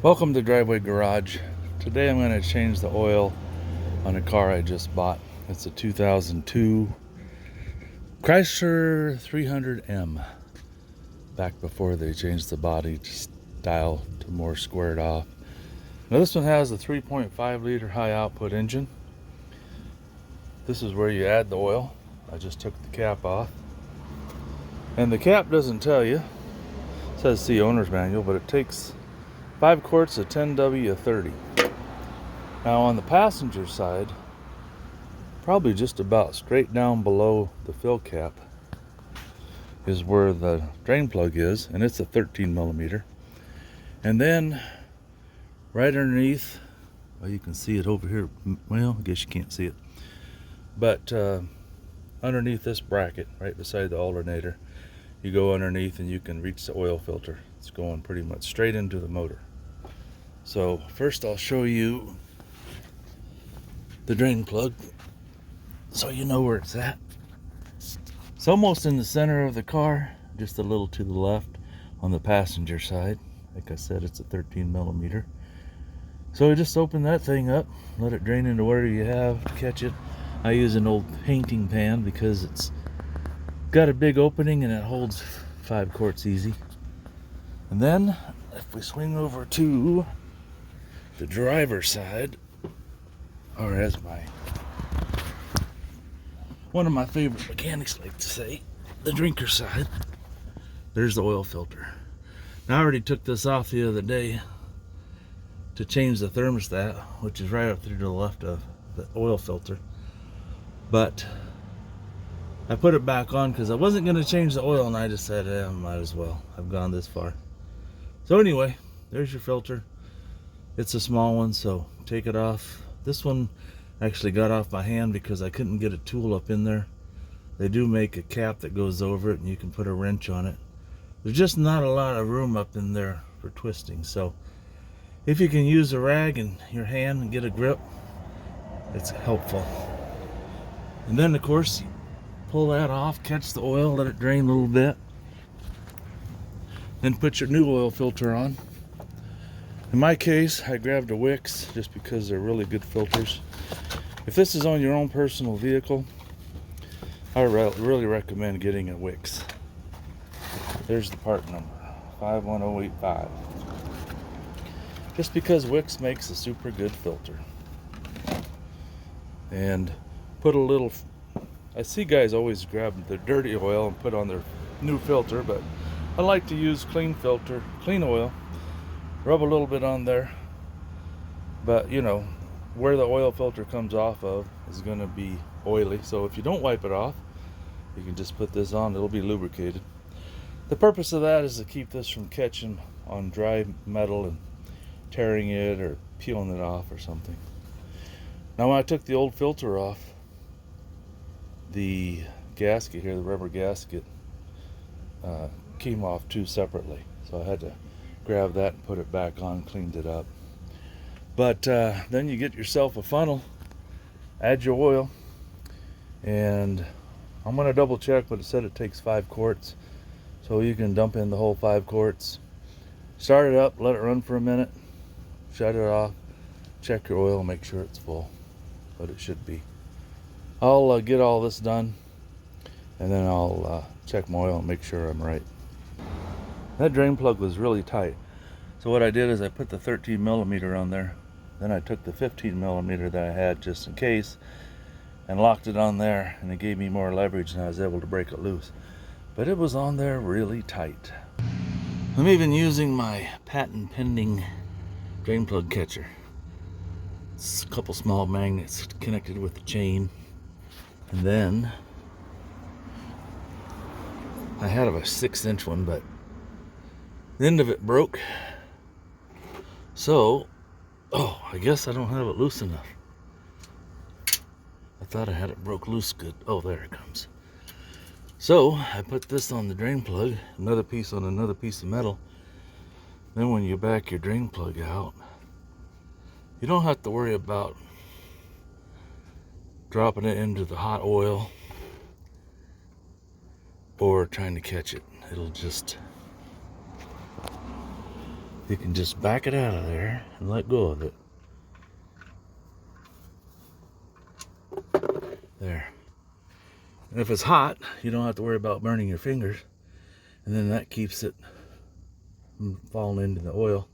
Welcome to Driveway Garage. Today I'm going to change the oil on a car I just bought. It's a 2002 Chrysler 300M. Back before they changed the body style to more squared off. Now this one has a 3.5 liter high output engine. This is where you add the oil. I just took the cap off. And the cap doesn't tell you. It says see owner's manual, but it takes 5 quarts of 10W30. Now on the passenger side, probably just about straight down below the fill cap is where the drain plug is, and it's a 13 millimeter. And then right underneath, well, you can see it over here. Well, I guess you can't see it, but underneath this bracket, right beside the alternator, you go underneath and you can reach the oil filter. It's going pretty much straight into the motor. So first I'll show you the drain plug so you know where it's at. It's almost in the center of the car, just a little to the left on the passenger side. Like I said, it's a 13 millimeter. So you just open that thing up, let it drain into whatever you have to catch it. I use an old painting pan because it's got a big opening and it holds 5 quarts easy. And then if we swing over to the driver's side, or as one of my favorite mechanics like to say, the drinker side, there's the oil filter. Now I already took this off the other day to change the thermostat, which is right up there to the left of the oil filter, but I put it back on because I wasn't going to change the oil, and I just said, might as well. I've gone this far. So anyway, there's your filter. It's a small one, so take it off. This one actually got off my hand because I couldn't get a tool up in there. They do make a cap that goes over it and you can put a wrench on it. There's just not a lot of room up in there for twisting, so if you can use a rag in your hand and get a grip, it's helpful. And then of course you pull that off, catch the oil, let it drain a little bit, then put your new oil filter on. In my case, I grabbed a Wix just because they're really good filters. If this is on your own personal vehicle, I really recommend getting a Wix. There's the part number, 51085. Just because Wix makes a super good filter. And put a little, I see guys always grab their dirty oil and put on their new filter, but I like to use clean oil. Rub a little bit on there, but you know where the oil filter comes off of is going to be oily, so if you don't wipe it off, you can just put this on. It'll be lubricated. The purpose of that is to keep this from catching on dry metal and tearing it or peeling it off or something. Now when I took the old filter off, the gasket here, the rubber gasket, came off too separately, so I had to grab that and put it back on, cleaned it up. But then you get yourself a funnel, add your oil, and I'm going to double check, but it said it takes 5 quarts, so you can dump in the whole 5 quarts, start it up, let it run for a minute, shut it off, check your oil, make sure it's full, but it should be. I'll get all this done, and then I'll check my oil and make sure I'm right. That drain plug was really tight, so what I did is I put the 13 millimeter on there, then I took the 15 millimeter that I had just in case and locked it on there, and it gave me more leverage and I was able to break it loose, but it was on there really tight. I'm even using my patent pending drain plug catcher. It's a couple small magnets connected with the chain, and then I had a 6-inch one, but the end of it broke, so I guess I don't have it loose enough. I thought I had it broke loose good. Oh, there it comes. So I put this on the drain plug, another piece on another piece of metal. Then when you back your drain plug out, you don't have to worry about dropping it into the hot oil or trying to catch it. It'll just you can just back it out of there and let go of it. There. And if it's hot, you don't have to worry about burning your fingers. And then that keeps it from falling into the oil.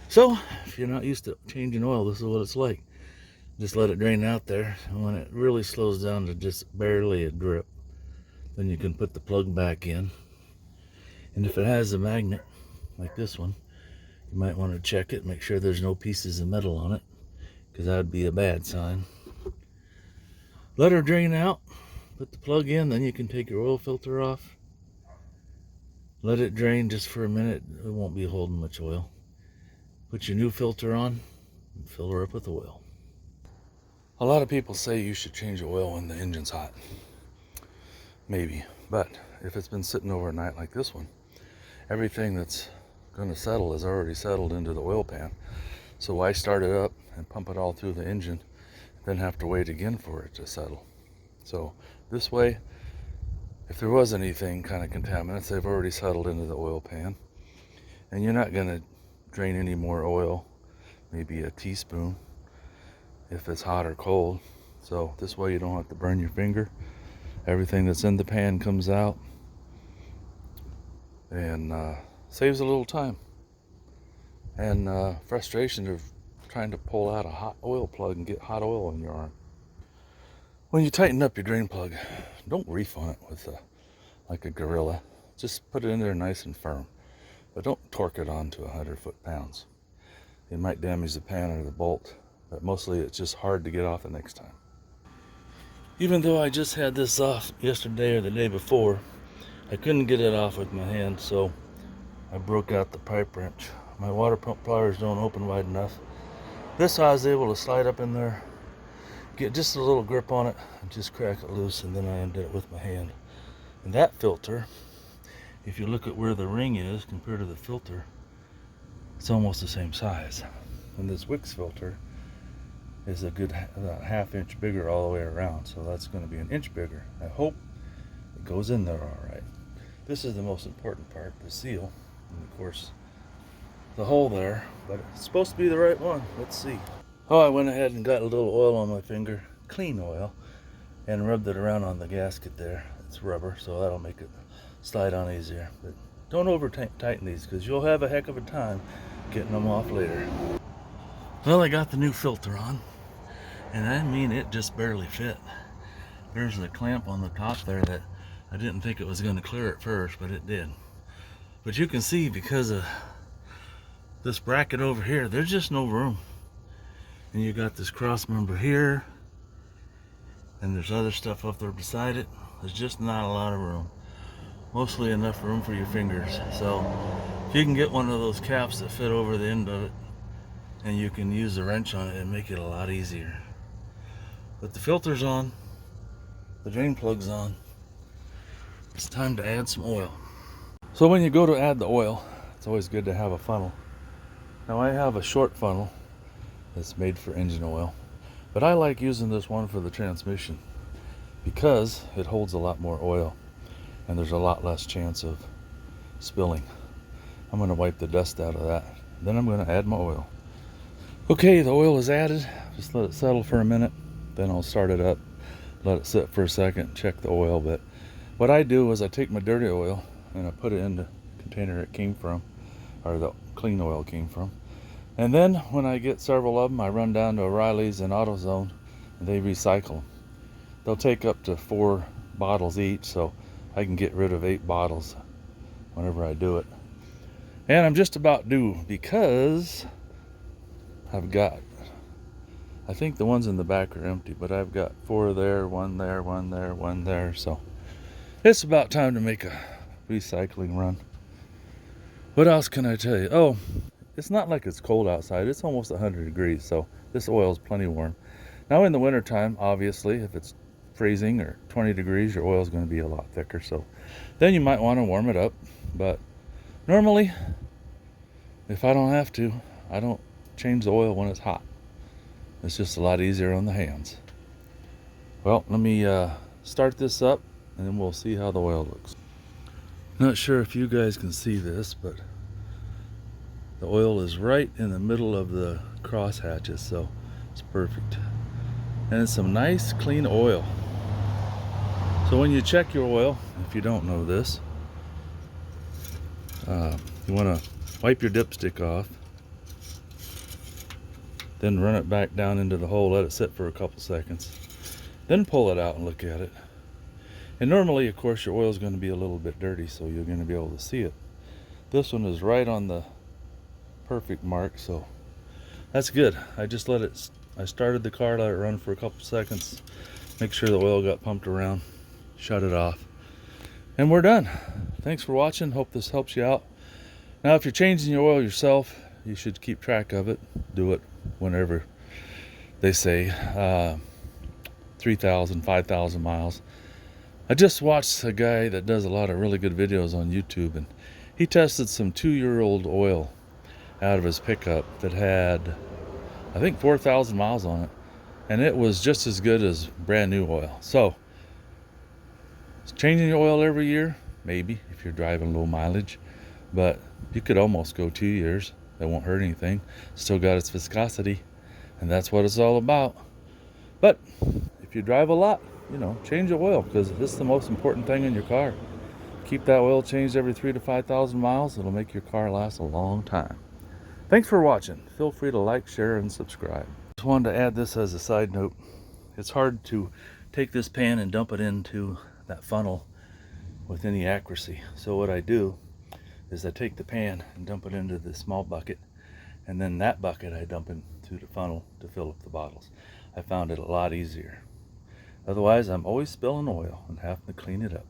So, if you're not used to changing oil, this is what it's like. Just let it drain out there. And when it really slows down to just barely a drip, then you can put the plug back in. And if it has a magnet, like this one, you might want to check it, make sure there's no pieces of metal on it, because that would be a bad sign. Let her drain out, put the plug in, then you can take your oil filter off. Let it drain just for a minute, it won't be holding much oil. Put your new filter on, and fill her up with oil. A lot of people say you should change the oil when the engine's hot. Maybe, but if it's been sitting overnight like this one, everything that's going to settle is already settled into the oil pan. So why start it up and pump it all through the engine, then have to wait again for it to settle? So this way, if there was anything kind of contaminants, they've already settled into the oil pan, and you're not going to drain any more oil, maybe a teaspoon, if it's hot or cold. So this way you don't have to burn your finger. Everything that's in the pan comes out, and saves a little time and frustration of trying to pull out a hot oil plug and get hot oil in your arm. When you tighten up your drain plug, don't reef on it with like a gorilla. Just put it in there nice and firm, but don't torque it on to 100 foot-pounds. It might damage the pan or the bolt, but mostly it's just hard to get off the next time. Even though I just had this off yesterday or the day before, I couldn't get it off with my hand, so I broke out the pipe wrench. My water pump pliers don't open wide enough. This I was able to slide up in there, get just a little grip on it, and just crack it loose, and then I undid it with my hand. And that filter, if you look at where the ring is compared to the filter, it's almost the same size. And this Wix filter is a good about ½ inch bigger all the way around, so that's going to be 1 inch bigger. I hope it goes in there all right. This is the most important part, the seal, and of course the hole there, but it's supposed to be the right one. Let's see. Oh, I went ahead and got a little oil on my finger, clean oil, and rubbed it around on the gasket there. It's rubber, so that'll make it slide on easier. But don't over tighten these, because you'll have a heck of a time getting them off later. Well, I got the new filter on, and I mean, it just barely fit. There's a clamp on the top there that I didn't think it was going to clear at first, but it did. But you can see, because of this bracket over here, there's just no room. And you got this cross member here, and there's other stuff up there beside it. There's just not a lot of room. Mostly enough room for your fingers. So if you can get one of those caps that fit over the end of it, and you can use the wrench on it and make it a lot easier. But the filter's on, the drain plug's on. It's time to add some oil. So when you go to add the oil, it's always good to have a funnel. Now I have a short funnel that's made for engine oil, but I like using this one for the transmission because it holds a lot more oil and there's a lot less chance of spilling. I'm going to wipe the dust out of that. Then I'm going to add my oil. Okay, the oil is added. Just let it settle for a minute. Then I'll start it up, let it sit for a second, check the oil. But what I do is I take my dirty oil and I put it in the container it came from, or the clean oil came from. And then when I get several of them, I run down to O'Reilly's and AutoZone, and they recycle them. They'll take up to 4 bottles each, so I can get rid of 8 bottles whenever I do it. And I'm just about due, because I've got, I think the ones in the back are empty, but I've got 4 there, 1 there, 1 there, 1 there. So it's about time to make a recycling run. What else can I tell you? Oh, it's not like it's cold outside. It's almost 100 degrees, so this oil is plenty warm. Now in the wintertime, obviously, if it's freezing or 20 degrees, your oil is going to be a lot thicker. So then you might want to warm it up. But normally, if I don't have to, I don't change the oil when it's hot. It's just a lot easier on the hands. Well, let me start this up, and then we'll see how the oil looks. Not sure if you guys can see this, but The oil is right in the middle of the cross hatches, so it's perfect. And it's some nice clean oil. So when you check your oil, if you don't know this, you want to wipe your dipstick off, then run it back down into the hole, let it sit for a couple seconds, then pull it out and look at it. And normally, of course, your oil is going to be a little bit dirty, so you're going to be able to see it. This one is right on the perfect mark, so that's good. I started the car, let it run for a couple seconds, make sure the oil got pumped around, shut it off, and we're done. Thanks for watching. Hope this helps you out. Now, if you're changing your oil yourself, you should keep track of it. Do it whenever they say 3,000, 5,000 miles. I just watched a guy that does a lot of really good videos on YouTube, and he tested some 2-year-old oil out of his pickup that had, I think, 4,000 miles on it, and it was just as good as brand new oil. So changing your oil every year, maybe, if you're driving low mileage, but you could almost go 2 years. That won't hurt anything. Still got its viscosity, and that's what it's all about. But if you drive a lot, change the oil, because this is the most important thing in your car. Keep that oil changed every 3,000 to 5,000 miles. It'll make your car last a long time. Thanks for watching. Feel free to like, share, and subscribe. Just wanted to add this as a side note. It's hard to take this pan and dump it into that funnel with any accuracy. So what I do is I take the pan and dump it into the small bucket, and then that bucket I dump into the funnel to fill up the bottles. I found it a lot easier. Otherwise, I'm always spilling oil and having to clean it up.